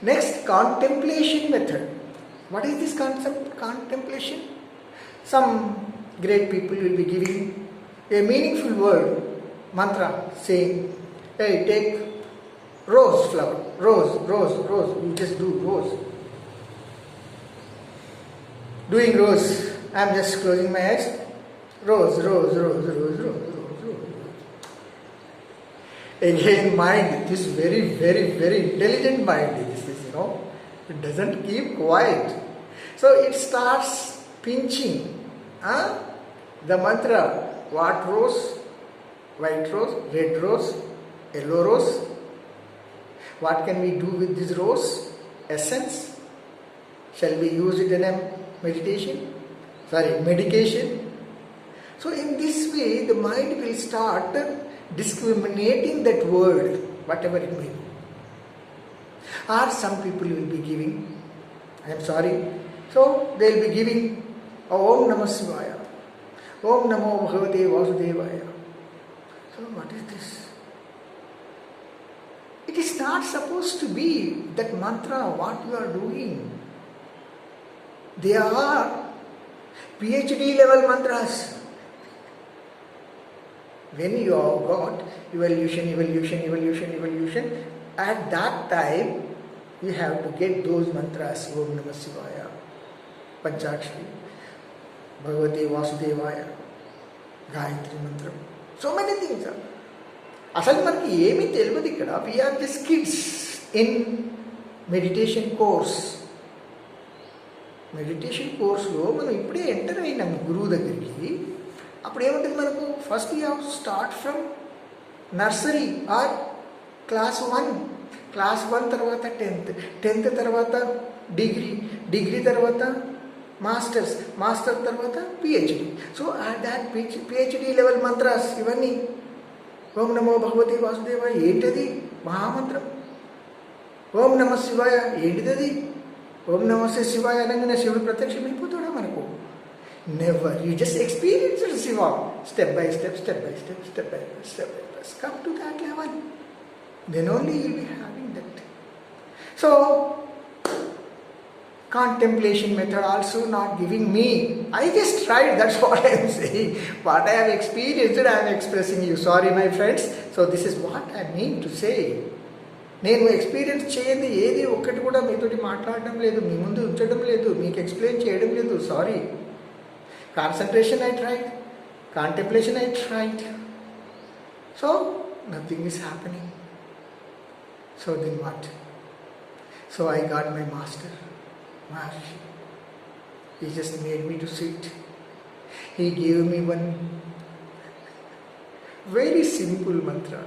Next, contemplation method. What is this concept, contemplation? Some great people will be giving a meaningful word, mantra, saying, hey, take rose flower, rose, you just do rose. Doing rose, I am just closing my eyes, rose. Again, mind, this very intelligent mind, this is, it doesn't keep quiet. So it starts pinching the mantra. What rose? White rose, red rose, yellow rose. What can we do with this rose? Essence. Shall we use it in a medication? Medication. So in this way, the mind will start discriminating that word, whatever it may be. Or some people will be giving, so they will be giving Om Namah Shivaya, Om Namo Bhagavate Vasudevaya. So what is this? It is not supposed to be that mantra, what you are doing. They are PhD level mantras. When you have got evolution, at that time you have to get those mantras. Om Namah Shivaya, Panchakshari, Bhagavate Vasudevaya, Gayatri Mantra. So many things are. అసలు మనకి ఏమీ తెలియదు ఇక్కడ. We are just kids in meditation course. Meditation కోర్సులో మనం ఇప్పుడే enter అయినాం గురువు దగ్గరికి. అప్పుడు ఏముంటుంది మనకు? First you have to start from nursery or class 1 తర్వాత 10th తర్వాత డిగ్రీ తర్వాత మాస్టర్ తర్వాత PhD. So that PhD level mantras ఇవన్నీ. ఓం నమో భగవతే వాసుదేవాయ ఏంటది? మహామంత్రం. ఓం నమ శివాయ ఏంటిది? ఓం నమస్తే శివాయ అనగానే శివుడు ప్రత్యక్షమైపోతాడా మనకు? Never. You just experience Shiva step by step. Come to that level. Then only you will be having that. So, contemplation method also not giving me. I just tried, that's what I am saying. What I have experienced, I am expressing you. Sorry my friends. So this is what I mean to say. నేను experience చేయండి ఏది ఒక్కటి కూడా మీతోటి మాట్లాడడం లేదు, మీ ముందు ఉంచడం లేదు, మీకు ఎక్స్ప్లెయిన్ చేయడం లేదు. Sorry. Concentration I tried, contemplation I tried. So nothing is happening. So then what? So I got my master Maharshi. He just made me to sit. He gave me one very simple mantra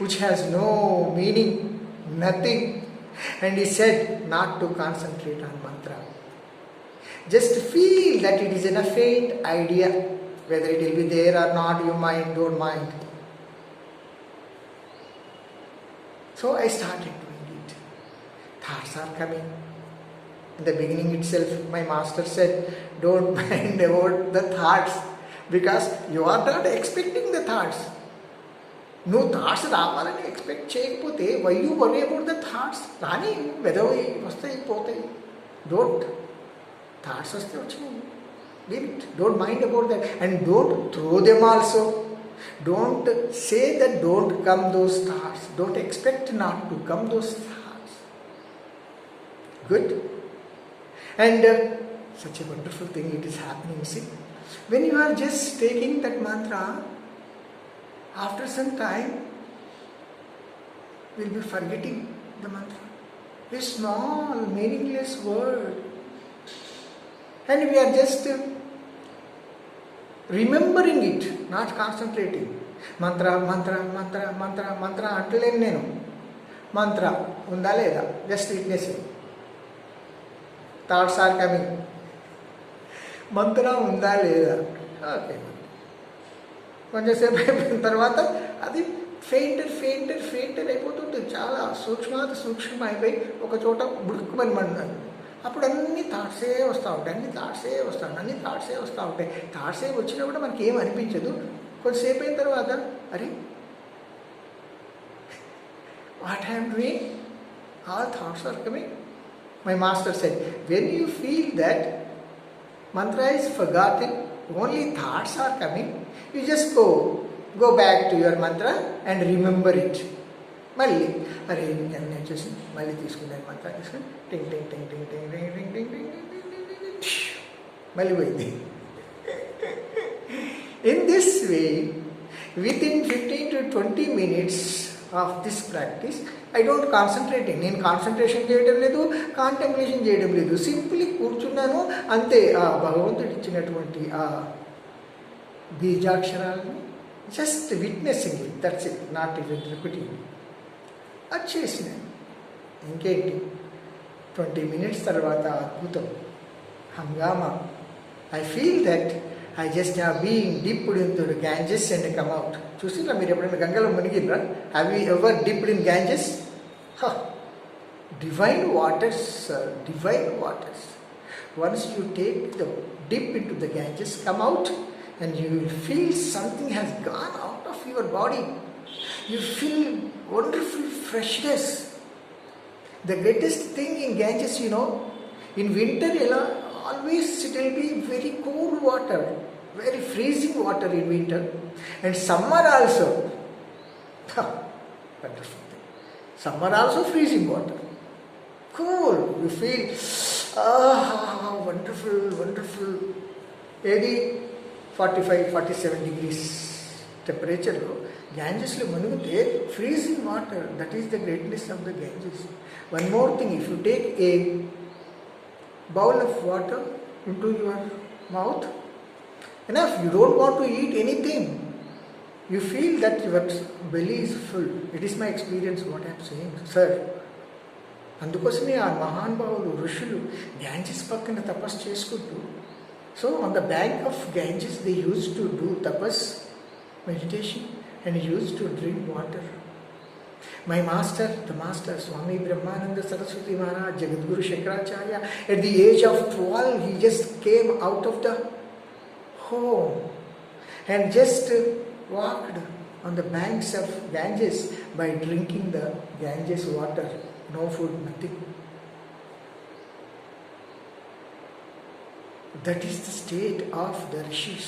which has no meaning, nothing. And he said not to concentrate on mantra. Just feel that it is in a faint idea. Whether it will be there or not, you don't mind. So I started doing it. Thoughts are coming. In the beginning itself, my master said, don't mind about the thoughts because you are not expecting the thoughts. No thoughts రావాలని expect చేయకపోతే why you worry about the thoughts? రాని వెదవి వస్తాయి పోతాయి. Don't. Thoughts వస్తే వచ్చినాయి. Leave it. Don't mind about that. And don't throw them also. Don't say that don't come those thoughts. Don't expect not to come those thoughts. Good? And such a wonderful thing it is happening. See, when you are just taking that mantra, after some time, we will be forgetting the mantra. A small, meaningless word. And we are just remembering it, not concentrating. Mantra అంటలేను నేను. మంత్ర ఉందా లేదా? Just witnessing. Thoughts are coming. మంత్రం ఉందా లేదా? Okay. కొంచెంసేపు అయిపోయిన తర్వాత అది ఫెయింటర్ అయిపోతుంటుంది. చాలా సూక్ష్మం అయిపోయి ఒక చోట బుడుక్కుమని మండాలి. అప్పుడు అన్ని థాట్సే వస్తూ ఉంటాయి. అన్ని థాట్సే వస్తూ ఉంటాయి. థాట్సే వచ్చినా కూడా మనకి ఏం అనిపించదు. కొద్దిసేపు అయిన తర్వాత అరే what I'm doing, All thoughts are coming. My master said, when you feel that mantra is forgotten, only thoughts are coming, you just go back to your mantra and remember it. మళ్ళీ అరే నేను వచ్చేసి మళ్ళీ తీసుకున్నాను మంత్రం తీసుకుని టింగ్ టింగ్ టింగ్ టింగ్ టింగ్ టింగ్ టింగ్ టింగ్ టింగ్ టింగ్ మళ్ళీ పోయింది. In this way, within 15 to 20 minutes of this practice, I don't concentrate. నేను కాన్సన్ట్రేషన్ చేయడం లేదు, కాంటెంప్లేషన్ చేయడం లేదు, సింప్లీ కూర్చున్నాను అంతే. ఆ భగవంతుడు ఇచ్చినటువంటి ఆ బీజాక్షరాలని just witnessing it, that's it, not even repeating. అది చేసినాను. ఇంకేంటి 20 minutes తర్వాత అద్భుతం, హంగామా. I feel that I just have been dipped into the Ganges and come out. చూసిరా మీరు ఎప్పుడైనా గంగలో మునిగిరా? Have you ever dipped in Ganges? Divine waters, sir, divine waters. Once you take the dip into the Ganges, come out and you will feel something has gone out of your body. You feel wonderful freshness. The greatest thing in Ganges, in winter, always it will be very cool water, very freezing water in winter, and summer also. Wonderful thing. Summer also freezing water, cool. You feel wonderful, wonderful. Edi 45-47 degrees temperature lo Ganges lo munugute freezing water. That is the greatness of the Ganges. One more thing, if you take a bowl of water into your mouth, enough, you don't want to eat anything, you feel that your belly is full. It is my experience what I am saying, sir. అందుకోసమే ఆ మహానుభావులు ఋషులు Ganges పక్కన తపస్సు చేసుకుంటూ, so on the bank of Ganges they use to do tapas, meditation, and use to drink water. My master, the master, Swami Brahmananda Saraswati Maharaj, Jagadguru Shankaracharya, at the age of 12, he just came out of the home and just walked on the banks of Ganges by drinking the Ganges water. No food, nothing. That is the state of the rishis.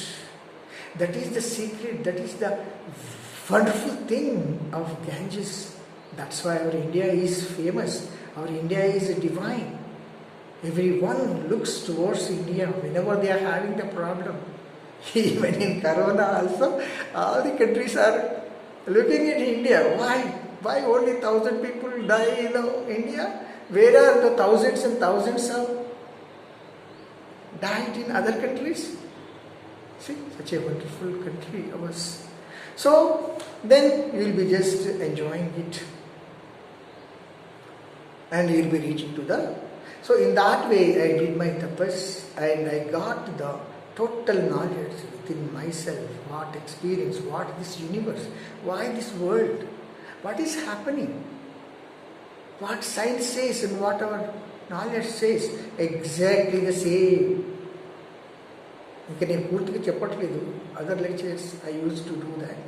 That is the secret, that is the wonderful thing of Ganges. That's why our India is famous. Our India is divine. Everyone looks towards India whenever they are having the problem. Even in Corona also, all the countries are looking at India. Why? Why only 1,000 people die in India? Where are the thousands and thousands of died in other countries? See, such a wonderful country ours. So then you will be just enjoying it, and you will be reaching to the. So in that way I did my tapas, and I got the total knowledge within myself. What experience, what this universe, why this world, what is happening, what science says and what our knowledge says, exactly the same. ఇంకా నేను పూర్తిగా చెప్పట్లేదు, other lectures I use to do that.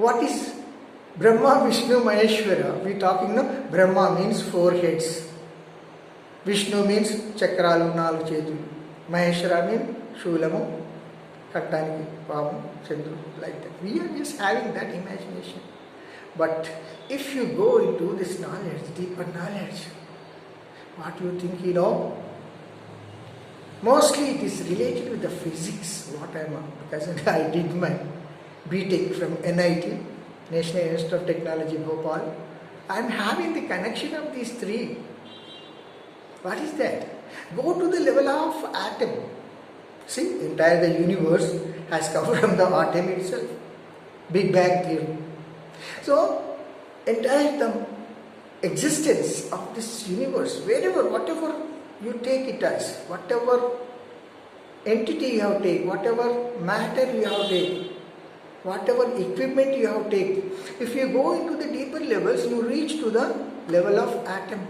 What is Brahma, Vishnu, Maheshwara? We talking no. Brahma means 4 heads, Vishnu means చక్రాలు 4 చేతులు, Maheshwara means శూలము, కట్టానికి పాము, చంద్రుడు, like that. We are just having that imagination. But if you go into this knowledge, deeper knowledge, what you think you know? Mostly it is related with the physics, what I am, because I did my BTech from NIT, National Institute of Technology, Bhopal. I am having the connection of these 3. What is that? Go to the level of atom. See, entire the universe has come from the atom itself. Big Bang theory. So, entire the existence of this universe, wherever, whatever you take it as, whatever entity you have take, whatever matter you have take, whatever equipment you have take, if you go into the deeper levels, you reach to the level of atom.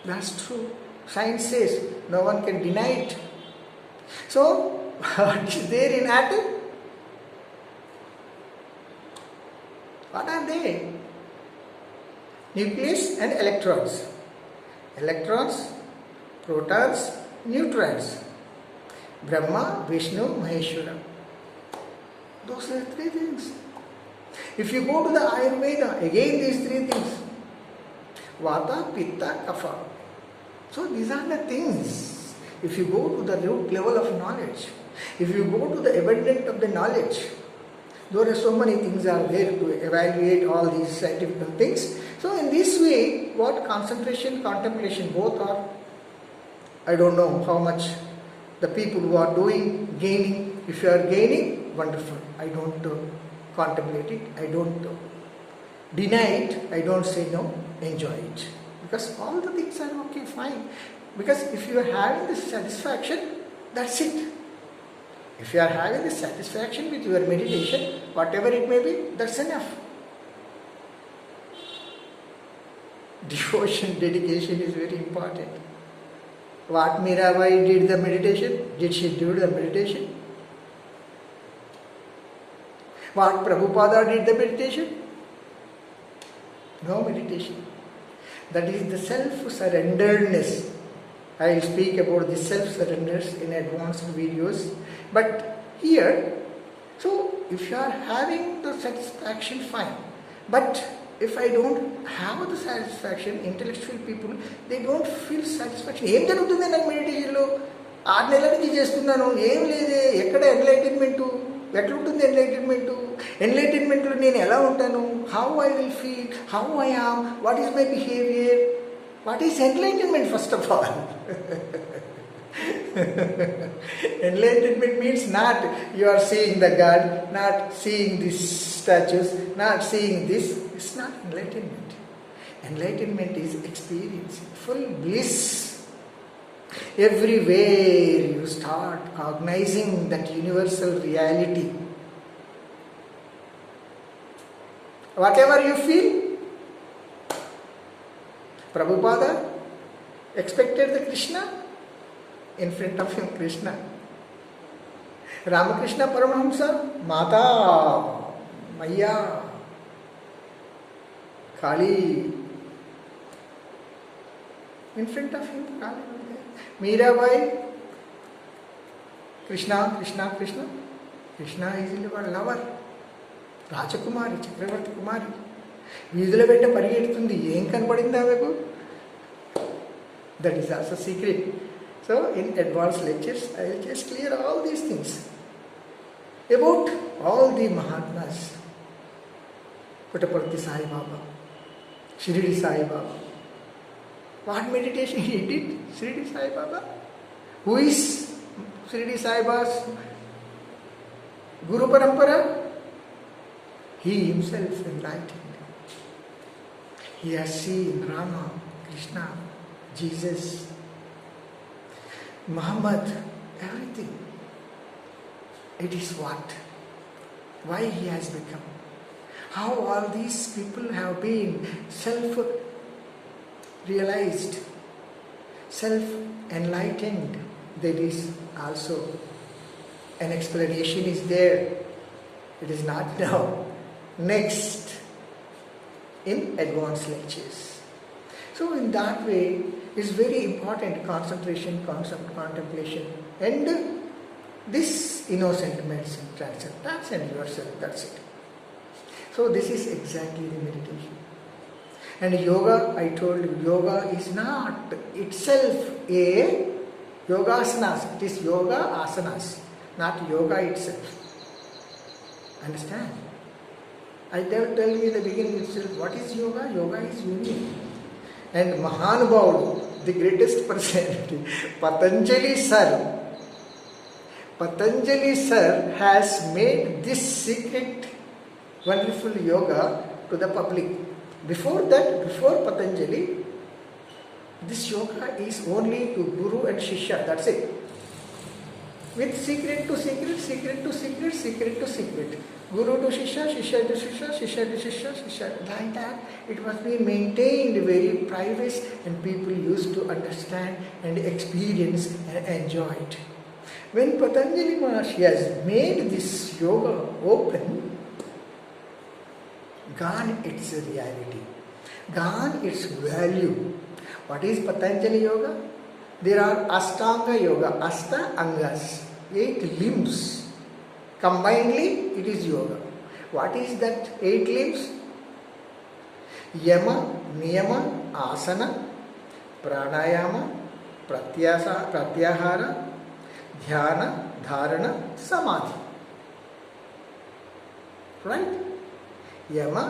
That's true. Science says, no one can deny it. So, what is there in atom? What are they? nucleus and electrons. Electrons, protons, neutrons. Brahma, Vishnu, Maheshwara. Those are three things. If you go to the Ayurveda, again these three things. Vata, Pitta, Kapha. So these are the things. If you go to the root level of knowledge, if you go to the abundance of the knowledge, there are so many things are there to evaluate all these scientific things. So in this way, what concentration, contemplation both are, I don't know how much the people who are doing, gaining. If you are gaining, wonderful. I don't contemplate it. I don't deny it. I don't say no. Enjoy it. Because all the things are okay, fine. Because if you are having this satisfaction, that's it. If you are having this satisfaction with your meditation, whatever it may be, that's enough. Devotion, dedication is very important. What Mirabai did the meditation? Did she do the meditation? What Prabhupada did the meditation? No meditation. That is the self-surrenderedness. I will speak about the self-surrenders in advanced videos. But here, so if you are having the satisfaction, fine. But if I don't have the satisfaction, intellectual people, they don't feel satisfaction. ఏం జరుగుతుంది నాకు మెడిటేషన్లో 6 నెలల నుంచి చేస్తున్నాను, ఏం లేదే, ఎక్కడ ఎన్లైటన్మెంటు, ఎట్లుంటుంది ఎన్లైటన్మెంట్లో నేను ఎలా ఉంటాను, how I will feel, how I am, what is my behaviour, what is enlightenment first of all. Enlightenment means not you are seeing the God, not seeing these statues, not seeing this. It's not enlightenment. Enlightenment is experience, full bliss. Everywhere you start cognizing that universal reality. Whatever you feel, Prabhupada expected the Krishna. In front of him, Krishna. Ramakrishna Paramahamsa, Mata, Maya, Kali. In front of him, Kali. Mirabai, Krishna. Krishna is our lover. Rajakumari, Chakravarti Kumari. వీధుల వెంట పరిగెడుతుంది, ఏం కనపడింది ఆమెకు? That is also secret. So in advanced lectures, I will just clear all these things about all the Mahatmas. Puttaparthi Sai Baba, Shirdi Sai Baba. What meditation he did? Shirdi Sai Baba. Who is Shirdi Sai Baba's Guru Parampara? He himself enlightened. He has seen Rama, Krishna, Jesus, Muhammad, everything. It is what? Why he has become? How all these people have been self-realized, self-enlightened. There is also an explanation is there. It is not now. Next, in advanced lectures. So in that way, it's very important concentration, contemplation, and this innocent medicine, transcend yourself, that's it. So this is exactly the meditation. And yoga, I told you, yoga is not itself a yogasanas. It is yoga asanas, not yoga itself. Understand? I tell you in the beginning itself, what is yoga? Yoga is union. And Mahanubhavu, the greatest personality, Patanjali sir has made this secret wonderful yoga to the public. Before that, before Patanjali, this yoga is only to Guru and Shishya, that's it. With secret to secret, secret to secret, secret to secret. Guru to Shishya, Shishya to Shishya, Shishya to Shishya, Shishya. Like that, it was being maintained very private and people used to understand and experience and enjoy it. When Patanjali Maharshi has made this yoga open, gone its reality. gone its value. What is Patanjali Yoga? There are Ashtanga Yoga, Ashta Angas, 8 limbs. Combinedly, it is yoga. What is that 8 limbs? Yama, Niyama, Asana, Pranayama, Pratyahara, Dhyana, Dharana, Samadhi. Right? Yama,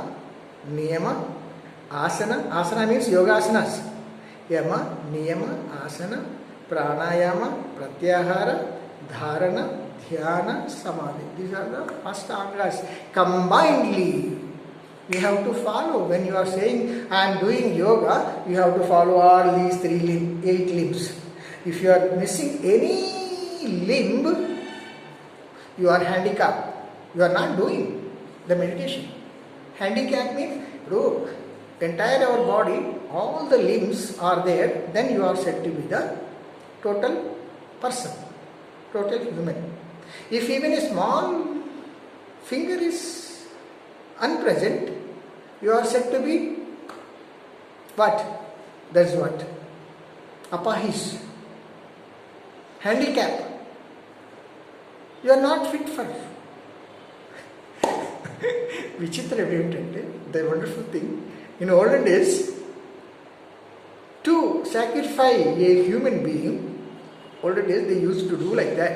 Niyama, Asana. Asana means yoga asanas. Yama, Niyama, Asana, Pranayama, Pratyahara, Dharana, Dhyana, Samadhi. These are the Ashtangas. Combinedly, we have to follow. When you are saying, I am doing yoga, you have to follow all these 8 limbs. If you are missing any limb, you are handicapped. You are not doing the meditation. Handicap means, entire our body, all the limbs are there, then you are said to be the total person, total human. If even a small finger is unpresent, you are said to be what? That's what? Apahish. Handicap. You are not fit for. Vichitra ఏంటంటే, the wonderful thing, in olden days, to sacrifice a human being, olden days they used to do like that.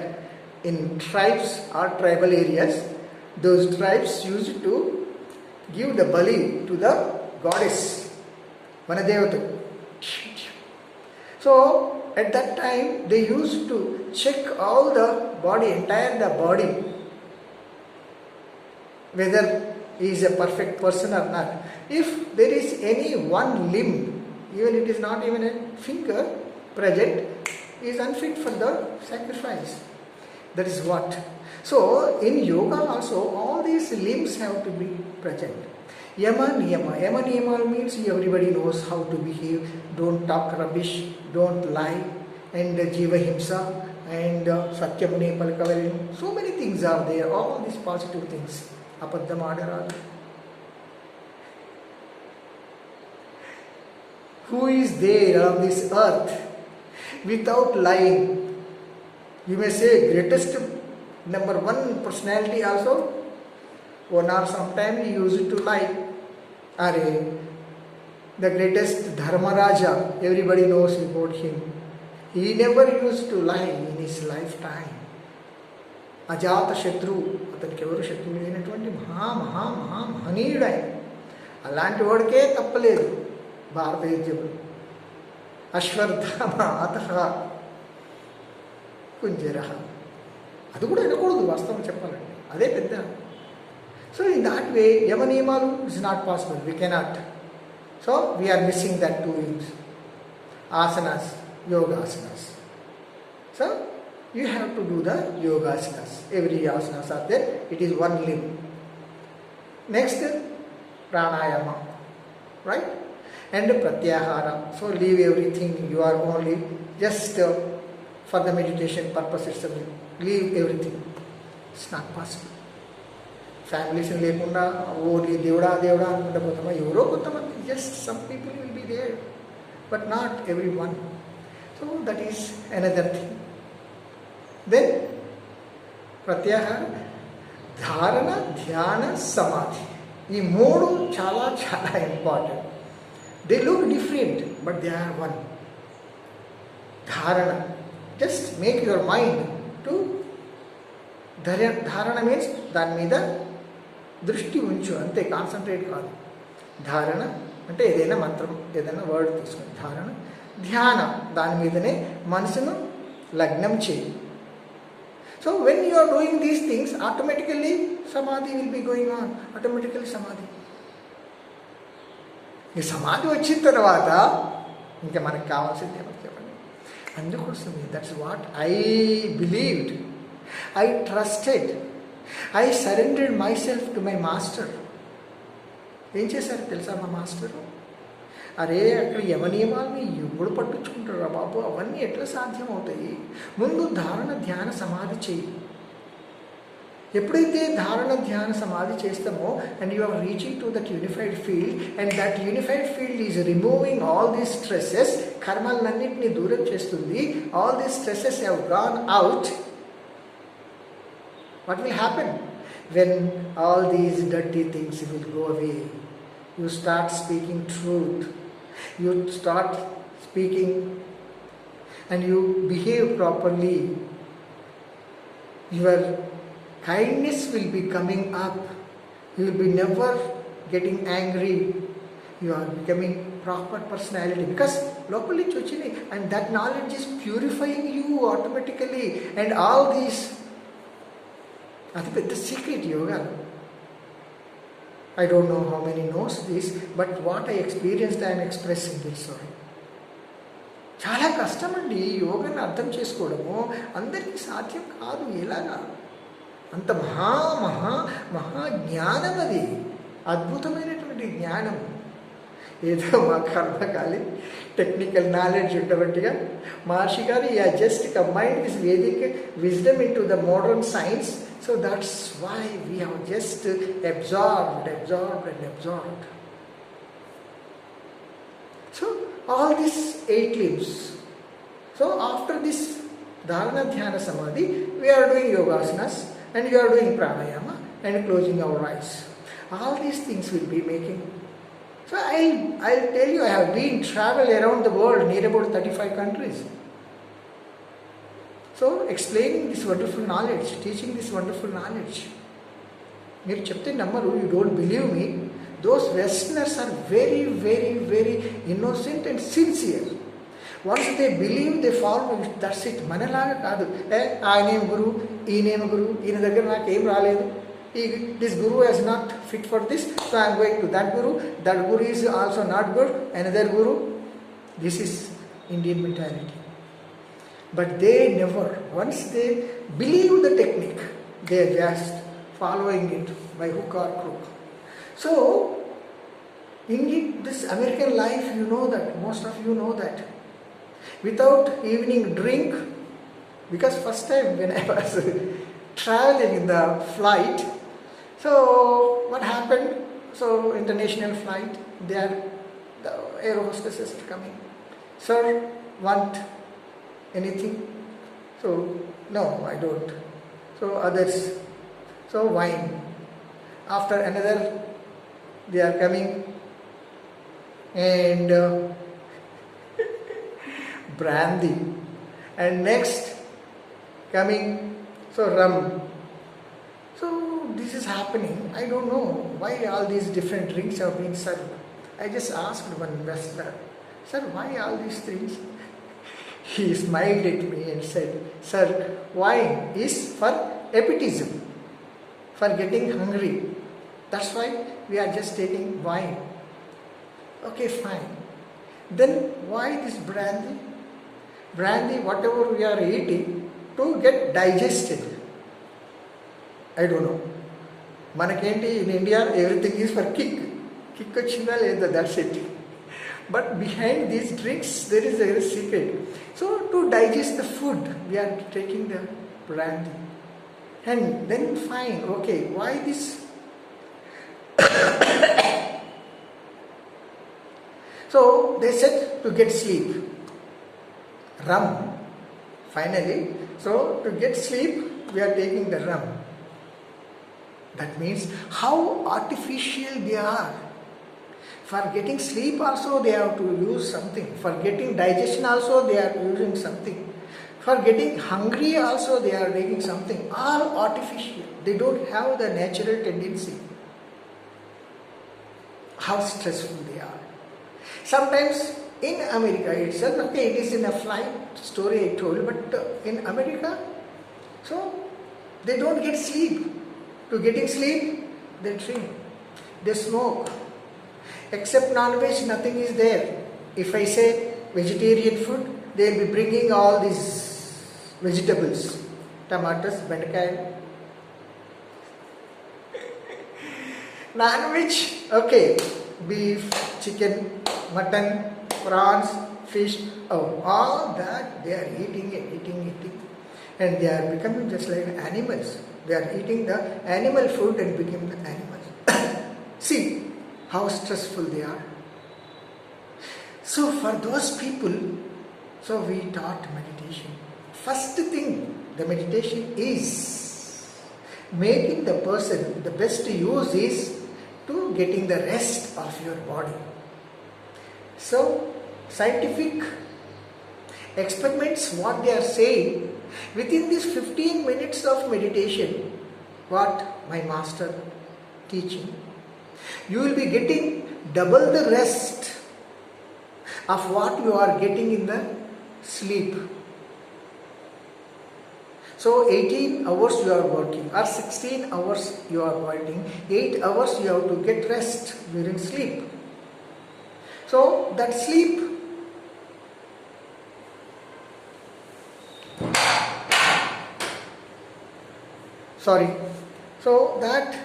In tribes or tribal areas, those tribes used to give the bali to the goddess, Vanadevata. So, at that time, they used to check all the body, entire the body, whether he is a perfect person or not. If there is any one limb, even it is not even a finger present, he is unfit for the sacrifice. That is what. So, in yoga also, all these limbs have to be present. Yama Niyama. Yama Niyama means everybody knows how to behave. Don't talk rubbish, don't lie, and Jiva Himsa, and Satyamune Palkavalinu. So many things are there, all these positive things. Apaddam Adaradu. Who is there on this earth without lying? You may say greatest number one personality also, one or sometime he used to lie. Are the greatest Dharmaraja, everybody knows about him. He never used to lie in his lifetime. Ajata Shatru, అతనికి ఎవరు శత్రువు లేనటువంటి మహనీయుడు ఆయన. అలాంటి వాడికే తప్పలేదు భారతదేశంలో. అశ్వత్థామ అతః కుంజర, అది కూడా వినకూడదు వాస్తవం చెప్పాలంటే, అదే పెద్ద. సో ఇన్ దాట్ వే యమ నియమాలు is not possible, we cannot. So we are missing that 2 limbs. Asanas, yoga asanas. So you have to do the yoga asanas. Every asanas are there, it is one limb. Next, pranayama, right? And pratyahara. So leave everything, you are only just for the meditation purpose itself. Leave everything. It's not possible. Families లేకుండా only దేవుడా దేవుడా అనుకుంటే పోతామా? ఎవరో కొంతమంది, just some people will be there, but not everyone. So that is another thing. Then pratyahara, dharana, ధ్యాన, సమాధి. ఈ 3 చాలా చాలా important. They look different but they are one. Dharana, just make your mind to dharana means దాని మీద దృష్టి ఉంచు, అంతే, కాన్సన్ట్రేట్ కాదు. ధారణ అంటే ఏదైనా మంత్రం, ఏదైనా వర్డ్ తీసుకుని ధారణ. ధ్యానం, దాని మీదనే మనసును లగ్నం చేయి. So when you are doing these things, automatically samadhi will be going on. Automatically samadhi. ఈ సమాధి వచ్చిన తర్వాత ఇంకా మనకు కావాల్సింది ఏమని చెప్పండి. అందుకోసమే that's what I believed, I trusted, I surrendered myself to my master. ఏం చేశారు తెలుసా మా మాస్టరు? అరే అక్కడ యమనియమాలని ఎప్పుడు పట్టించుకుంటారా బాబు, అవన్నీ ఎట్లా సాధ్యం అవుతాయి? ముందు ధారణ, ధ్యాన, సమాధి చెయ్యి. ఎప్పుడైతే ధారణ ధ్యాన సమాధి చేస్తామో and you are reaching to that unified field and that unified field is removing all these stresses, కర్మలన్నింటినీ దూరం చేస్తుంది. All these stresses have gone out. What will happen when all these dirty things will go away? You start speaking truth, you start speaking and you behave properly. Your kindness will be coming up. You will be never getting angry. You are becoming proper personality because locally chochini, and that knowledge is purifying you automatically. And all these, అది పెద్ద secret yoga. I don't know how many knows this, but what I experienced I am expressing this. Sorry. చాలా కష్టం అండి యోగాని అర్థం చేసుకోవడము, అందరికీ సాధ్యం కాదు. ఎలాగా? అంత మహా మహా మహా జ్ఞానం, అది అద్భుతమైనటువంటి జ్ఞానం. ఏదో మా కర్మకాలి టెక్నికల్ నాలెడ్జ్ ఉండబట్టిగా మహర్షి గారు ఈ just combined this Vedic wisdom in to the modern science. So that's why we have just absorbed. So all these 8 limbs. So after this dharana dhyana samadhi, we are doing yogasanas and we are doing pranayama and closing our eyes. All these things will be making. So I'll tell you, I have been travel around the world, near about 35 countries. So explaining this wonderful knowledge, teaching this wonderful knowledge. మీరు చెప్తే నమ్మరు, you don't believe me. Those Westerners are very, very, very innocent and sincere. Once they believe, they follow it. That's it. మనలాగా కాదు, ఆయనేం గురువు, ఈయనేం గురువు, ఈయన దగ్గర నాకు ఏం రాలేదు, this guru is not fit for this, so I am going to that guru is also not good, another guru. This is Indian mentality. But they never, once they believe the technique, they are just following it by hook or crook. So in this American life, you know that, most of you know that, without evening drink, because first time when I was traveling in the flight, so what happened, so international flight, the air hostesses are coming, sir, want anything? So no, I don't. So others, so wine. After another, they are coming and brandy, and next coming, so rum. So this is happening. I don't know why all these different drinks have been served. I just asked one investor, sir, why all these things? He smiled at me and said, sir, wine is for appetitism, for getting hungry. That's why we are just taking wine. Okay, fine. Then why this brandy? Brandy, whatever we are eating, to get digested. I don't know. Manakenti in India, everything is for kick. Kick vachinda ledha, that's it. But behind these drinks, there is a secret. So to digest the food, we are taking the brandy. And then fine, okay, why this? So they said to get sleep. Rum. Finally, so to get sleep, we are taking the rum. That means how artificial they are. For getting sleep also they have to use something. For getting digestion also they are using something. For getting hungry also they are taking something. All artificial. They don't have the natural tendency. How stressful they are. Sometimes in America itself, okay, it is in a flight story I told, but in America, so they don't get sleep. To getting sleep, they drink, they smoke. Except non-veg, nothing is there. If I say vegetarian food, they will be bringing all these vegetables, tomatoes, bendakai. Non-veg, okay, beef, chicken, mutton, prawns, fish, all that they are eating and eating. and they are becoming just like animals. They are eating the animal food and become the animals. See how stressful they are. So for those people, so we taught meditation. First thing, the meditation is making the person, the best use is to getting the rest of your body. So scientific experiments, what they are saying, within this 15 minutes of meditation, what my master teaching, you will be getting double the rest of what you are getting in the sleep. So 18 hours you are working, or 16 hours you are working, 8 hours you have to get rest during sleep. So that sleep, so that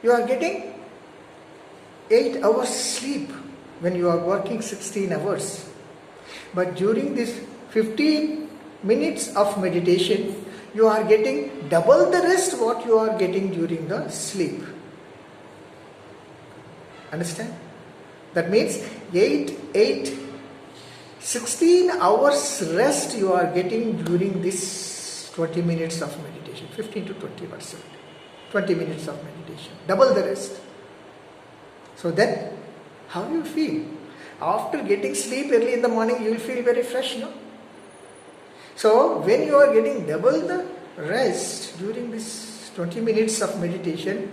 you are getting 8 hours sleep when you are working 16 hours. But during this 15 minutes of meditation, you are getting double the rest what you are getting during the sleep. Understand? That means 16 hours rest you are getting during this 20 minutes of meditation. 15 to 20%. 20 minutes of meditation. Double the rest. So then, how you feel? After getting sleep early in the morning, you will feel very fresh, no? So, when you are getting double the rest during this 20 minutes of meditation,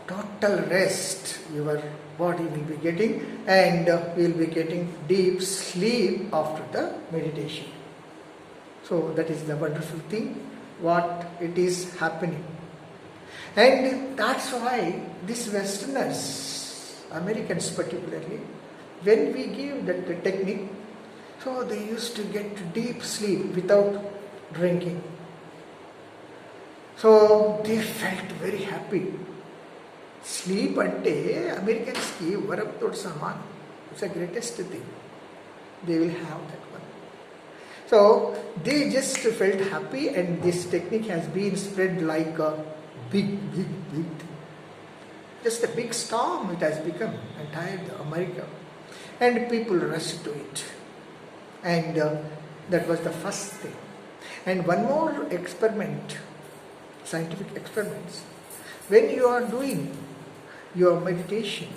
total rest your body will be getting, and you will be getting deep sleep after the meditation. So, that is the wonderful thing, what it is happening. And that's why these Westerners, Americans particularly, when we give that technique, so they used to get deep sleep without drinking. So they felt very happy. Sleep ante Americans ki varamtod saman. It's the greatest thing. They will have that one. So they just felt happy, and this technique has been spread like a big. Just a big storm it has become, entire America. And people rushed to it. And that was the first thing. And one more experiment, scientific experiments. When you are doing your meditation,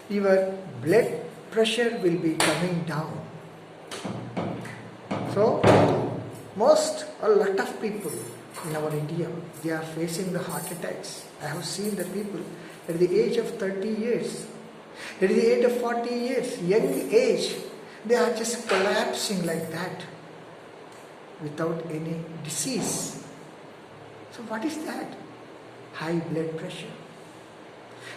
your blood pressure will be coming down. So, a lot of people in our India, they are facing the heart attacks. I have seen the people at the age of 30 years, at the age of 40 years, young age, they are just collapsing like that without any disease. So what is that? High blood pressure.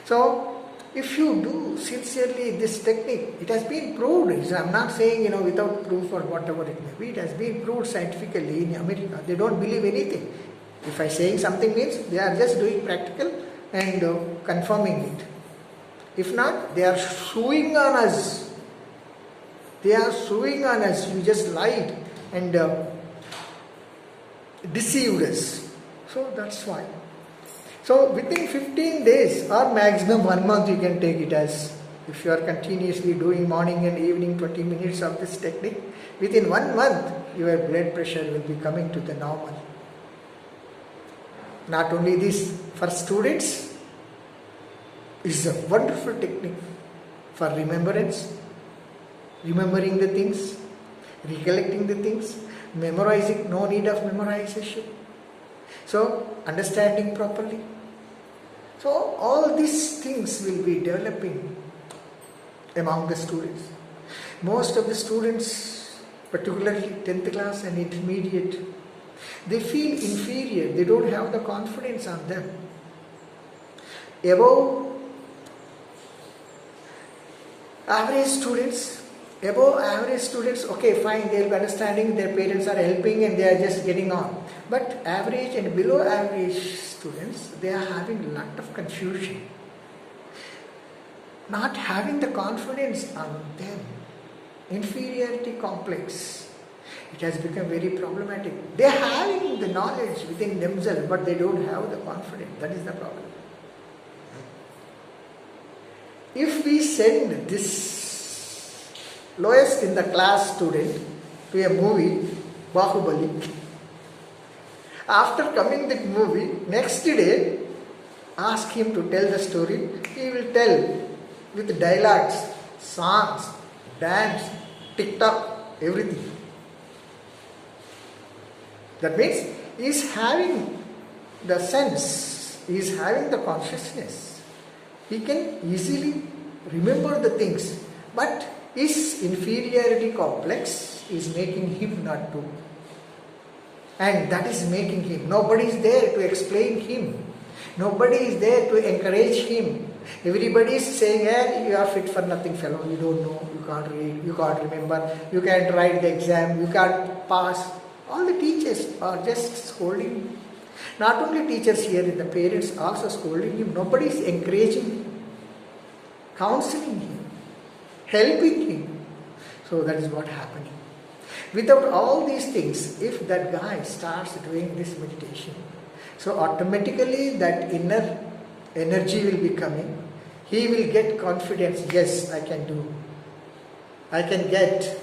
So if you do sincerely this technique, it has been proved. I'm not saying without proof or whatever it may be. It has been proved scientifically in America. They don't believe anything. If I saying something means they are just doing practical and confirming it. If not, they are suing on us. They are suing on us. You just lied and deceived us. So that's why. So within 15 days or maximum 1 month you can take it as, if you are continuously doing morning and evening 20 minutes of this technique, within 1 month your blood pressure will be coming to the normal. Not only this, for students, it is a wonderful technique for remembrance, remembering the things, recollecting the things, memorizing, no need of memorization. So, understanding properly. So, all these things will be developing among the students. Most of the students, particularly 10th class and intermediate, they feel inferior. They don't have the confidence on them. Above average students, okay, fine, they will be understanding, their parents are helping and they are just getting on. But average and below average students, they are having a lot of confusion. Not having the confidence on them. Inferiority complex. It has become very problematic. They are having the knowledge within themselves, but they don't have the confidence. That is the problem. If we send this lowest in the class student to a movie, Bahubali, after coming that movie, next day, ask him to tell the story. He will tell with dialogues, songs, dance, TikTok, everything. That means he is having the sense, he is having the consciousness. He can easily remember the things, but his inferiority complex is making him not to. And that is making him. Nobody is there to explain him. Nobody is there to encourage him. Everybody is saying, hey, you are fit for nothing, fellow. You don't know, you can't read, you can't remember, you can't write the exam, you can't pass. All the teachers are just scolding him. Not only teachers here, the parents also scolding him. Nobody is encouraging him, counseling him, helping him. So that is what happening. Without all these things, if that guy starts doing this meditation, so automatically that inner energy will be coming. He will get confidence. Yes, I can do. I can get.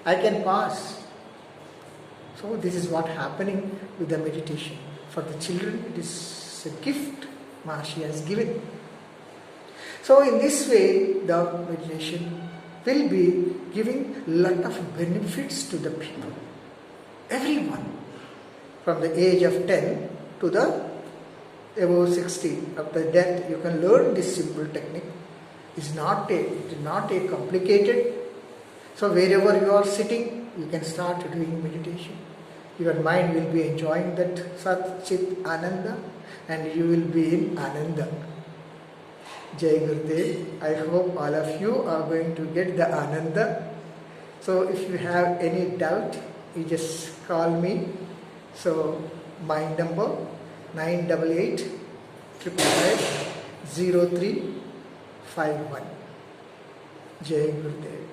I can pass. So this is what happening with the meditation. For the children, it is a gift Maharishi has given. So in this way, the meditation will be giving lot of benefits to the people. Everyone. From the age of 10 to the above 60. After death, you can learn this simple technique. It is not a complicated. So wherever you are sitting, you can start doing meditation. Your mind will be enjoying that Sat Chit Ananda, and you will be in Ananda. Jai Gurudev. I hope all of you are going to get the Ananda. So if you have any doubt, you just call me. So my number 988 555 0351. Jai Gurudev.